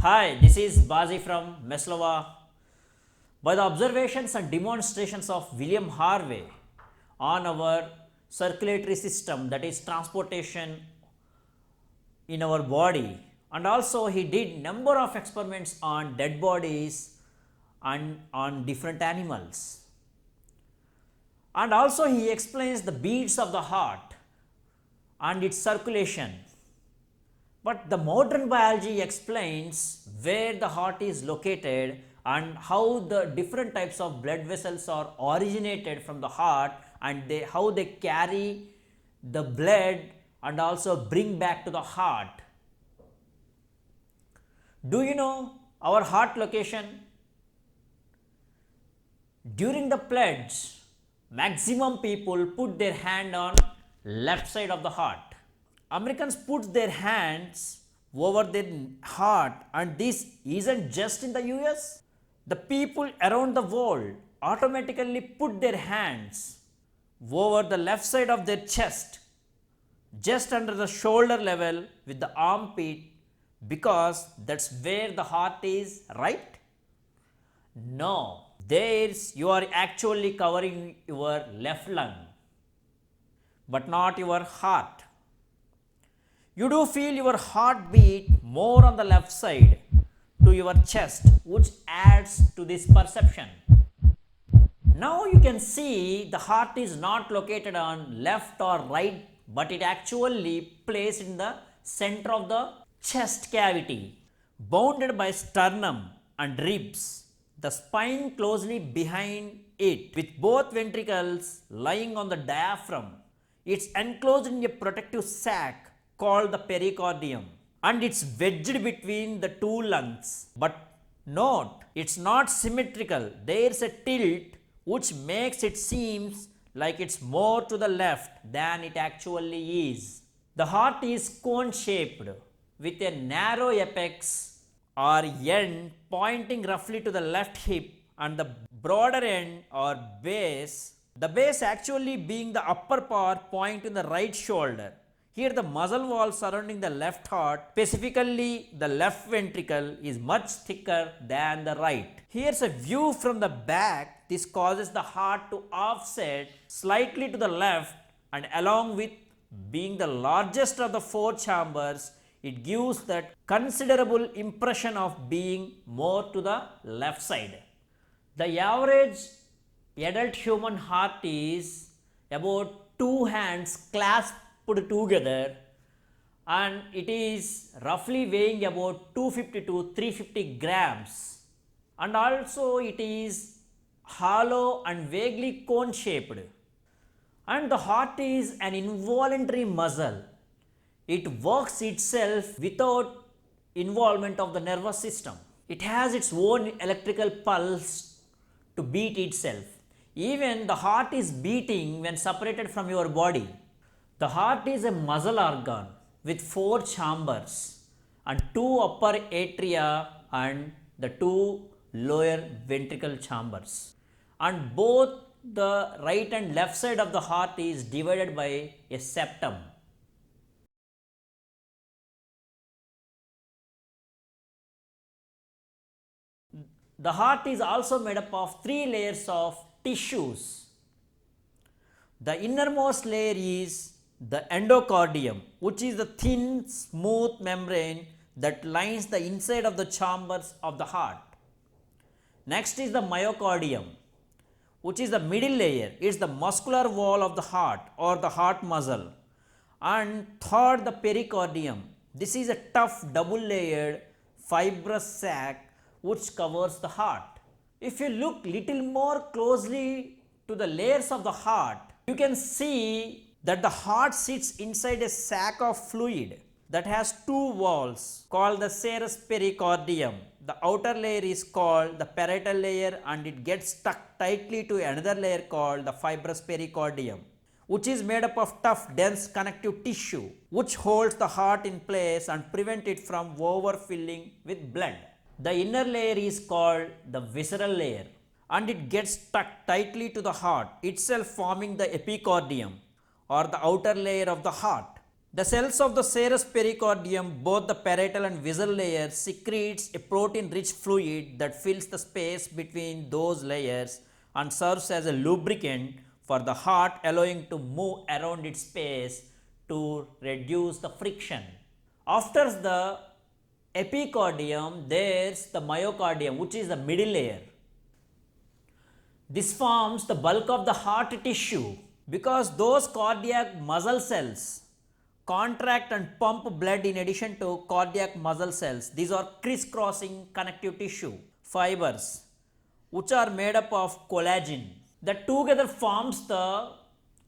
Hi, this is Bazi from Meslova. By the observations and demonstrations of William Harvey on our circulatory system, that is transportation in our body, and also he did number of experiments on dead bodies and on different animals. And also he explains the beats of the heart and its circulation. But the modern biology explains where the heart is located and how the different types of blood vessels are originated from the heart and how they carry the blood and also bring back to the heart. Do you know our heart location? During the pledge, maximum people put their hand on left side of the heart. Americans put their hands over their heart, and this isn't just in the US. The people around the world automatically put their hands over the left side of their chest, just under the shoulder level with the armpit, because that's where the heart is, right? No, there's you are actually covering your left lung, but not your heart. You do feel your heartbeat more on the left side to your chest, which adds to this perception. Now you can see the heart is not located on left or right, but it actually placed in the center of the chest cavity, bounded by sternum and ribs, the spine closely behind it, with both ventricles lying on the diaphragm. It's enclosed in a protective sac called the pericardium, and it's wedged between the two lungs. But note, it's not symmetrical. There's a tilt which makes it seems like it's more to the left than it actually is. The heart is cone shaped with a narrow apex or end pointing roughly to the left hip, and the broader end or base, the base actually being the upper part pointing the right shoulder. Here the muscle wall surrounding the left heart, specifically the left ventricle, is much thicker than the right. Here's a view from the back. This causes the heart to offset slightly to the left, and along with being the largest of the four chambers, it gives that considerable impression of being more to the left side. The average adult human heart is about two hands clasped together, and it is roughly weighing about 250 to 350 grams, and also it is hollow and vaguely cone shaped, and the heart is an involuntary muscle. It works itself without involvement of the nervous system. It has its own electrical pulse to beat itself. Even the heart is beating when separated from your body. The heart is a muscle organ with four chambers and two upper atria and the two lower ventricle chambers. And both the right and left side of the heart is divided by a septum. The heart is also made up of three layers of tissues. The innermost layer is the endocardium, which is the thin, smooth membrane that lines the inside of the chambers of the heart. Next is the myocardium, which is the middle layer. It's the muscular wall of the heart or the heart muscle. And third, the pericardium. This is a tough double layered fibrous sac which covers the heart. If you look little more closely to the layers of the heart, you can see that the heart sits inside a sac of fluid that has two walls called the serous pericardium. The outer layer is called the parietal layer, and it gets stuck tightly to another layer called the fibrous pericardium, which is made up of tough, dense connective tissue which holds the heart in place and prevent it from overfilling with blood. The inner layer is called the visceral layer, and it gets stuck tightly to the heart itself, forming the epicardium or the outer layer of the heart. The cells of the serous pericardium, both the parietal and visual layers, secretes a protein-rich fluid that fills the space between those layers and serves as a lubricant for the heart, allowing to move around its space to reduce the friction. After the epicardium, there's the myocardium, which is the middle layer. This forms the bulk of the heart tissue because those cardiac muscle cells contract and pump blood in addition to cardiac muscle cells. These are crisscrossing connective tissue fibers which are made up of collagen that together forms the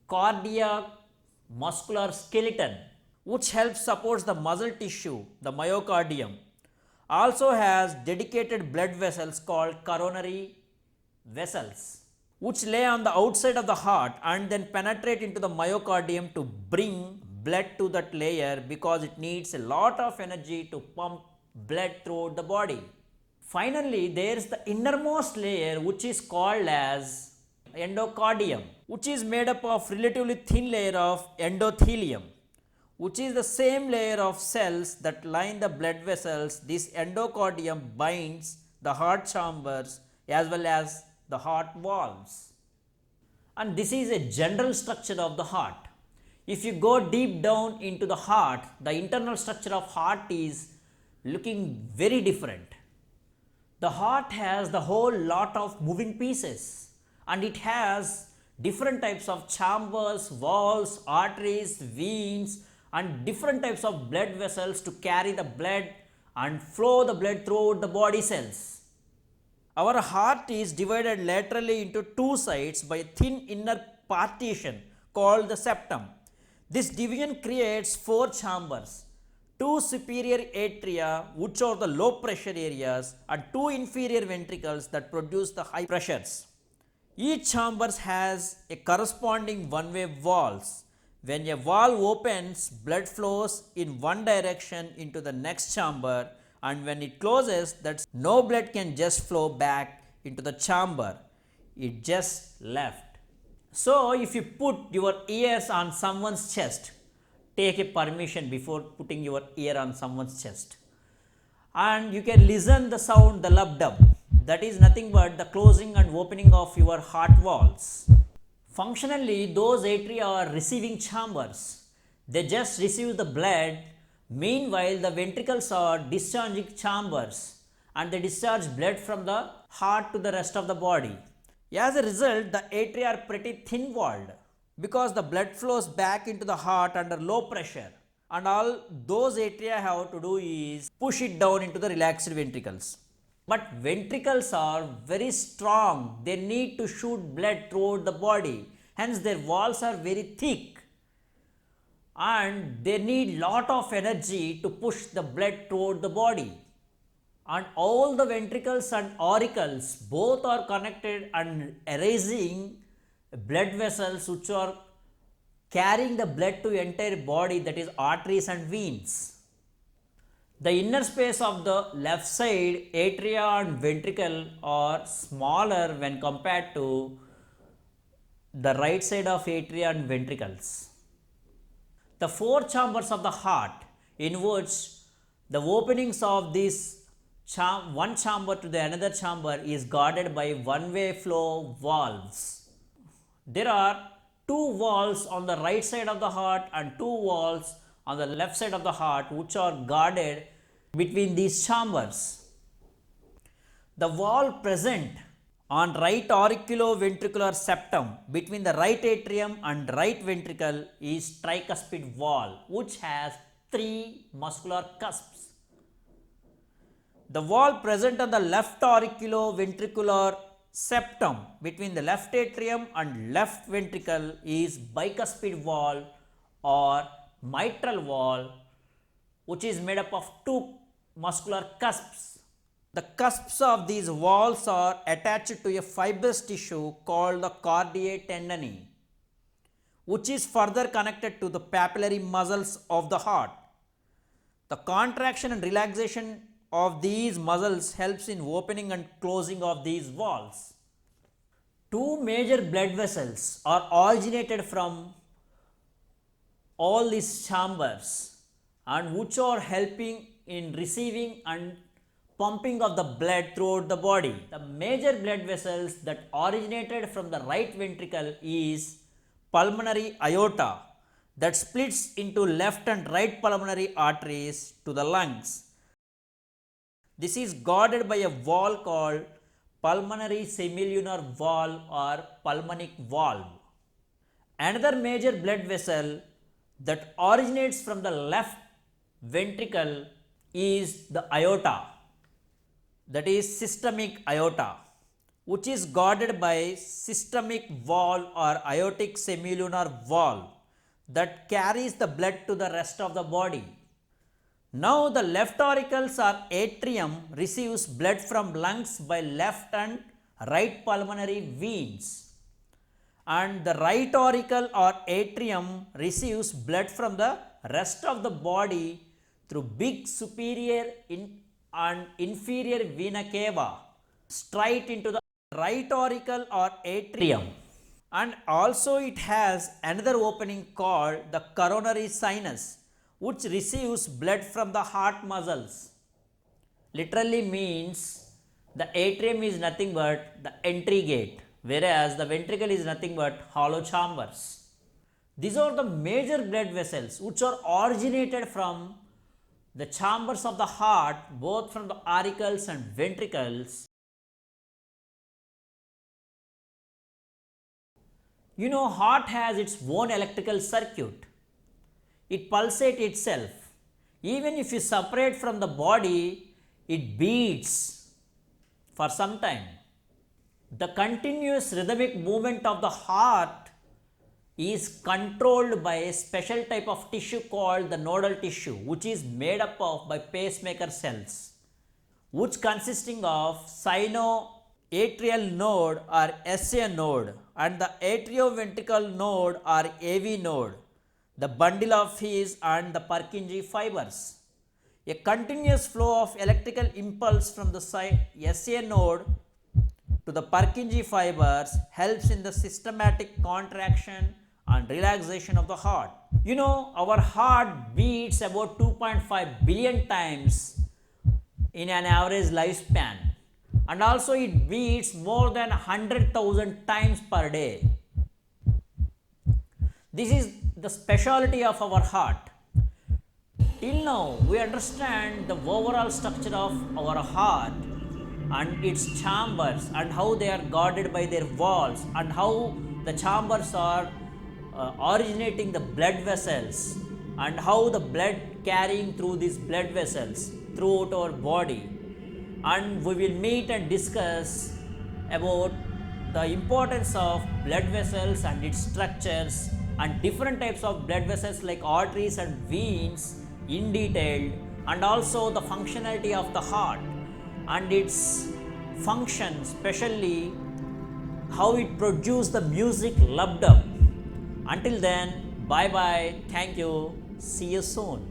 cardiac muscular skeleton which helps supports the muscle tissue. The myocardium also has dedicated blood vessels called coronary vessels which lay on the outside of the heart and then penetrate into the myocardium to bring blood to that layer because it needs a lot of energy to pump blood throughout the body. Finally, there is the innermost layer which is called as endocardium, which is made up of relatively thin layer of endothelium, which is the same layer of cells that line the blood vessels. This endocardium binds the heart chambers as well as the heart valves. And this is a general structure of the heart. If you go deep down into the heart, the internal structure of heart is looking very different. The heart has the whole lot of moving pieces and it has different types of chambers, valves, arteries, veins and different types of blood vessels to carry the blood and flow the blood throughout the body cells. Our heart is divided laterally into two sides by a thin inner partition called the septum. This division creates four chambers, two superior atria which are the low pressure areas and two inferior ventricles that produce the high pressures. Each chamber has a corresponding one-way valves. When a valve opens, blood flows in one direction into the next chamber and when it closes, that's no blood can just flow back into the chamber. It just left. So, if you put your ears on someone's chest, take a permission before putting your ear on someone's chest. And you can listen the sound, the lub-dub. That is nothing but the closing and opening of your heart valves. Functionally, those atria are receiving chambers. They just receive the blood. Meanwhile, the ventricles are discharging chambers and they discharge blood from the heart to the rest of the body. As a result, the atria are pretty thin walled because the blood flows back into the heart under low pressure and all those atria have to do is push it down into the relaxed ventricles. But ventricles are very strong, they need to shoot blood throughout the body, hence their walls are very thick and they need lot of energy to push the blood throughout the body. And all the ventricles and auricles both are connected and erasing blood vessels which are carrying the blood to entire body, that is arteries and veins. The inner space of the left side atria and ventricle are smaller when compared to the right side of atria and ventricles. The four chambers of the heart, in which the openings of this one chamber to the another chamber is guarded by one-way flow valves. There are two valves on the right side of the heart and two valves on the left side of the heart which are guarded between these chambers. The valve present on right auriculoventricular septum between the right atrium and right ventricle is tricuspid valve which has three muscular cusps. The valve present on the left auriculoventricular septum between the left atrium and left ventricle is bicuspid valve or mitral valve which is made up of two muscular cusps. The cusps of these valves are attached to a fibrous tissue called the cardiac tendon which is further connected to the papillary muscles of the heart. The contraction and relaxation of these muscles helps in opening and closing of these valves. Two major blood vessels are originated from all these chambers and which are helping in receiving and pumping of the blood throughout the body. The major blood vessels that originated from the right ventricle is pulmonary aorta that splits into left and right pulmonary arteries to the lungs. This is guarded by a wall called pulmonary semilunar valve or pulmonic valve. Another major blood vessel that originates from the left ventricle is the aorta, that is systemic aorta, which is guarded by systemic valve or aortic semilunar valve that carries the blood to the rest of the body. Now the left auricles or atrium receives blood from lungs by left and right pulmonary veins, and the right auricle or atrium receives blood from the rest of the body through big superior and inferior vena cava straight into the right auricle or atrium. And also it has another opening called the coronary sinus, which receives blood from the heart muscles. Literally means the atrium is nothing but the entry gate, whereas the ventricle is nothing but hollow chambers. These are the major blood vessels which are originated from the chambers of the heart, both from the auricles and ventricles. You know, heart has its own electrical circuit. It pulsates itself. Even if you separate from the body, it beats for some time. The continuous rhythmic movement of the heart is controlled by a special type of tissue called the nodal tissue, which is made up of by pacemaker cells, which consisting of sinoatrial node or SA node and the atrioventricular node or AV node, the bundle of His and the Purkinje fibers. A continuous flow of electrical impulse from the SA node to the Purkinje fibers helps in the systematic contraction and relaxation of the heart. You know, our heart beats about 2.5 billion times in an average lifespan, and also it beats more than 100,000 times per day. This is the specialty of our heart. Till now, we understand the overall structure of our heart and its chambers and how they are guarded by their walls and how the chambers are originating the blood vessels and how the blood carrying through these blood vessels throughout our body. And we will meet and discuss about the importance of blood vessels and its structures and different types of blood vessels like arteries and veins in detail, and also the functionality of the heart and its function, especially how it produces the music loved up. Until then, bye bye, thank you, see you soon.